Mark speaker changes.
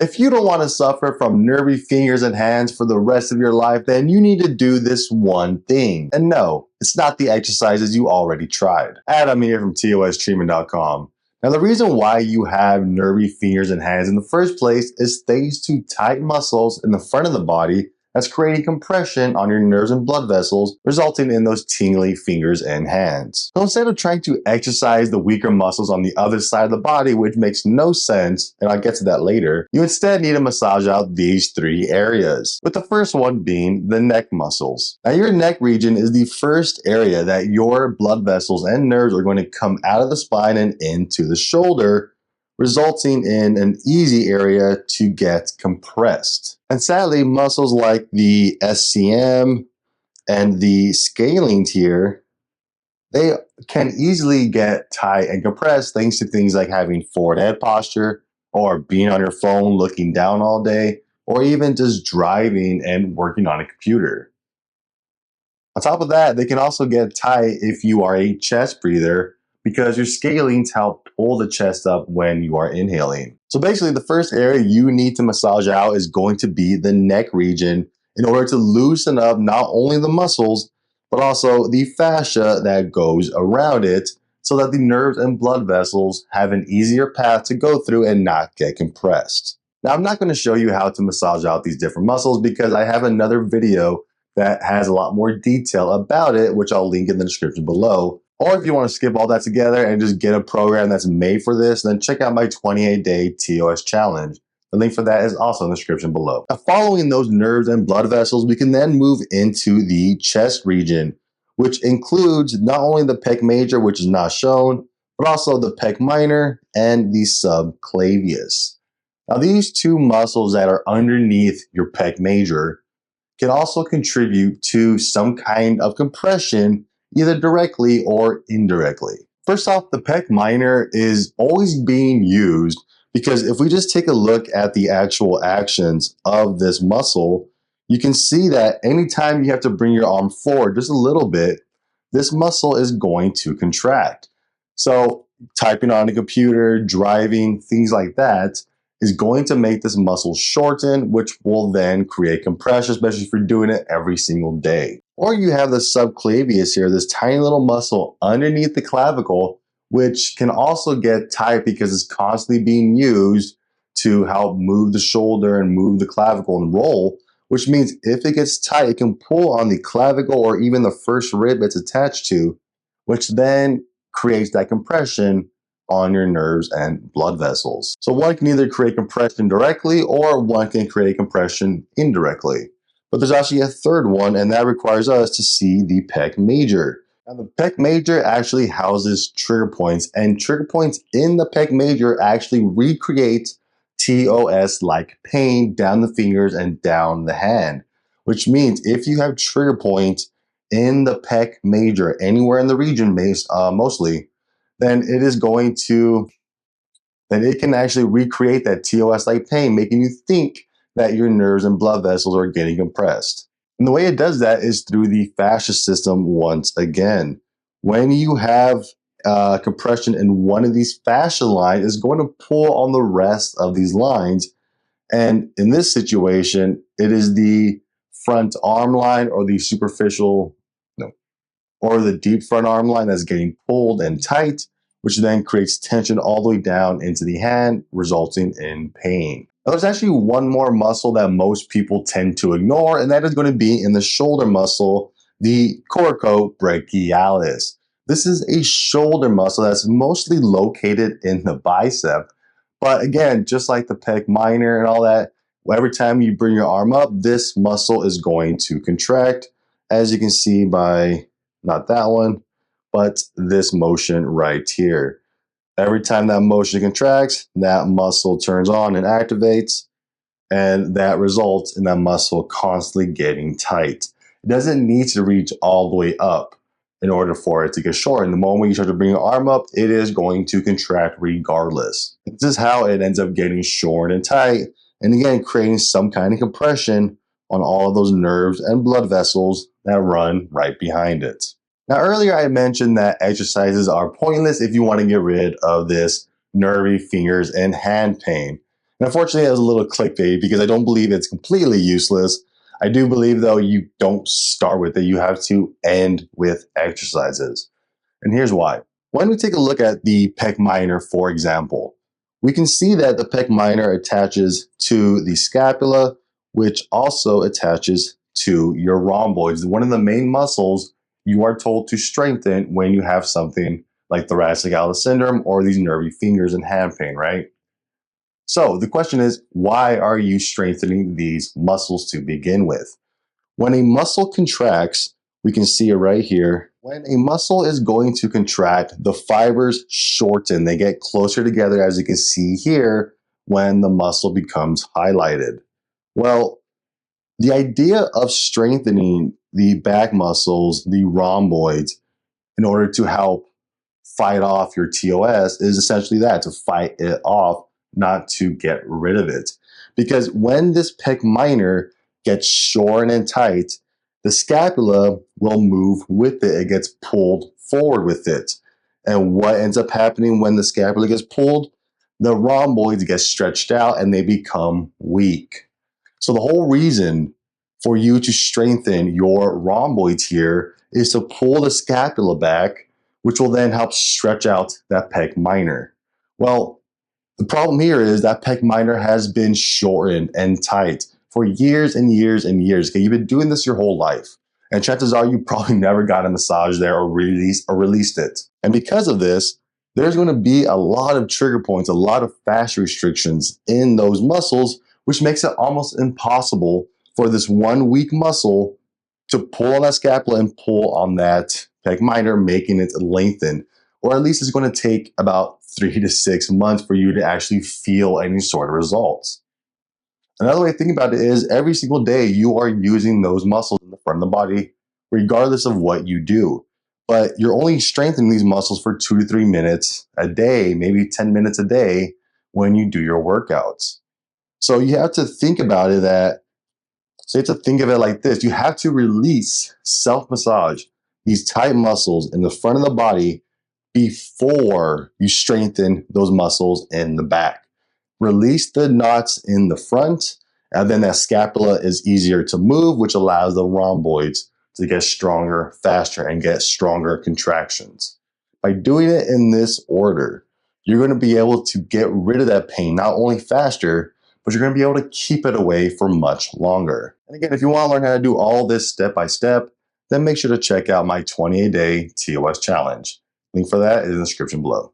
Speaker 1: If you don't want to suffer from nervy fingers and hands for the rest of your life, then you need to do this one thing. And no, it's not the exercises you already tried. Adam here from TOStreatment.com. Now, the reason why you have nervy fingers and hands in the first place is thanks to tight muscles in the front of the body that's creating compression on your nerves and blood vessels, resulting in those tingly fingers and hands. So instead of trying to exercise the weaker muscles on the other side of the body, which makes no sense, and I'll get to that later, you instead need to massage out these three areas, with the first one being the neck muscles. Now, your neck region is the first area that your blood vessels and nerves are going to come out of the spine and into the shoulder, resulting in an easy area to get compressed. And sadly, muscles like the SCM and the scalene here, they can easily get tight and compressed thanks to things like having forward head posture, or being on your phone looking down all day, or even just driving and working on a computer. On top of that, they can also get tight if you are a chest breather, because your scalenes help pull the chest up when you are inhaling. So basically, the first area you need to massage out is going to be the neck region in order to loosen up not only the muscles, but also the fascia that goes around it, so that the nerves and blood vessels have an easier path to go through and not get compressed. Now, I'm not going to show you how to massage out these different muscles because I have another video that has a lot more detail about it, which I'll link in the description below. Or if you want to skip all that together and just get a program that's made for this, then check out my 28-day TOS challenge. The link for that is also in the description below. Now, following those nerves and blood vessels, we can then move into the chest region, which includes not only the pec major, which is not shown, but also the pec minor and the subclavius. Now, these two muscles that are underneath your pec major can also contribute to some kind of compression, either directly or indirectly. First off, the pec minor is always being used because if we just take a look at the actual actions of this muscle, you can see that anytime you have to bring your arm forward just a little bit, this muscle is going to contract. So typing on a computer, driving, things like that is going to make this muscle shorten, which will then create compression, especially if you're doing it every single day. Or you have the subclavius here, this tiny little muscle underneath the clavicle, which can also get tight because it's constantly being used to help move the shoulder and move the clavicle and roll, which means if it gets tight, it can pull on the clavicle or even the first rib it's attached to, which then creates that compression on your nerves and blood vessels. So one can either create compression directly or one can create compression indirectly. But there's actually a third one, and that requires us to see the pec major. Now, the pec major actually houses trigger points, and trigger points in the pec major actually recreate TOS-like pain down the fingers and down the hand, which means if you have trigger points in the pec major, anywhere in the region mostly, then it can actually recreate that TOS-like pain, making you think that your nerves and blood vessels are getting compressed. And the way it does that is through the fascia system once again. When you have compression in one of these fascia lines, it's going to pull on the rest of these lines. And in this situation, it is the front arm line or the or the deep front arm line that's getting pulled and tight, which then creates tension all the way down into the hand, resulting in pain. Now, there's actually one more muscle that most people tend to ignore, and that is going to be in the shoulder muscle, the coracobrachialis. This is a shoulder muscle that's mostly located in the bicep. But again, just like the pec minor and all that, every time you bring your arm up, this muscle is going to contract, as you can see by not that one, but this motion right here. Every time that motion contracts, that muscle turns on and activates, and that results in that muscle constantly getting tight. It doesn't need to reach all the way up in order for it to get short. And the moment you start to bring your arm up, it is going to contract regardless. This is how it ends up getting short and tight, and again, creating some kind of compression on all of those nerves and blood vessels that run right behind it. Now, earlier I mentioned that exercises are pointless if you want to get rid of this nervy fingers and hand pain. And unfortunately, it was a little clickbait because I don't believe it's completely useless. I do believe, though, you don't start with it. You have to end with exercises. And here's why. When we take a look at the pec minor, for example, we can see that the pec minor attaches to the scapula, which also attaches to your rhomboids, one of the main muscles you are told to strengthen when you have something like thoracic outlet syndrome or these nervy fingers and hand pain, right? So the question is, why are you strengthening these muscles to begin with? When a muscle contracts, we can see it right here. When a muscle is going to contract, the fibers shorten. They get closer together, as you can see here, when the muscle becomes highlighted. Well, the idea of strengthening the back muscles, the rhomboids, in order to help fight off your TOS is essentially that, to fight it off, not to get rid of it. Because when this pec minor gets short and tight, the scapula will move with it. It gets pulled forward with it. And what ends up happening when the scapula gets pulled? The rhomboids get stretched out and they become weak. So the whole reason for you to strengthen your rhomboids here is to pull the scapula back, which will then help stretch out that pec minor. Well, the problem here is that pec minor has been shortened and tight for years and years and years. Okay, you've been doing this your whole life. And chances are you probably never got a massage there or released it. And because of this, there's going to be a lot of trigger points, a lot of fascia restrictions in those muscles, which makes it almost impossible for this one weak muscle to pull on that scapula and pull on that pec minor, making it lengthen. Or at least it's going to take about 3 to 6 months for you to actually feel any sort of results. Another way to think about it is every single day you are using those muscles in the front of the body, regardless of what you do. But you're only strengthening these muscles for 2 to 3 minutes a day, maybe 10 minutes a day when you do your workouts. So you have to think about it so you have to think of it like this. You have to release self-massage, these tight muscles in the front of the body before you strengthen those muscles in the back. Release the knots in the front, and then that scapula is easier to move, which allows the rhomboids to get stronger faster and get stronger contractions. By doing it in this order, you're going to be able to get rid of that pain not only faster, but you're going to be able to keep it away for much longer. And again, if you want to learn how to do all this step by step, then make sure to check out my 28-day TOS challenge. Link for that is in the description below.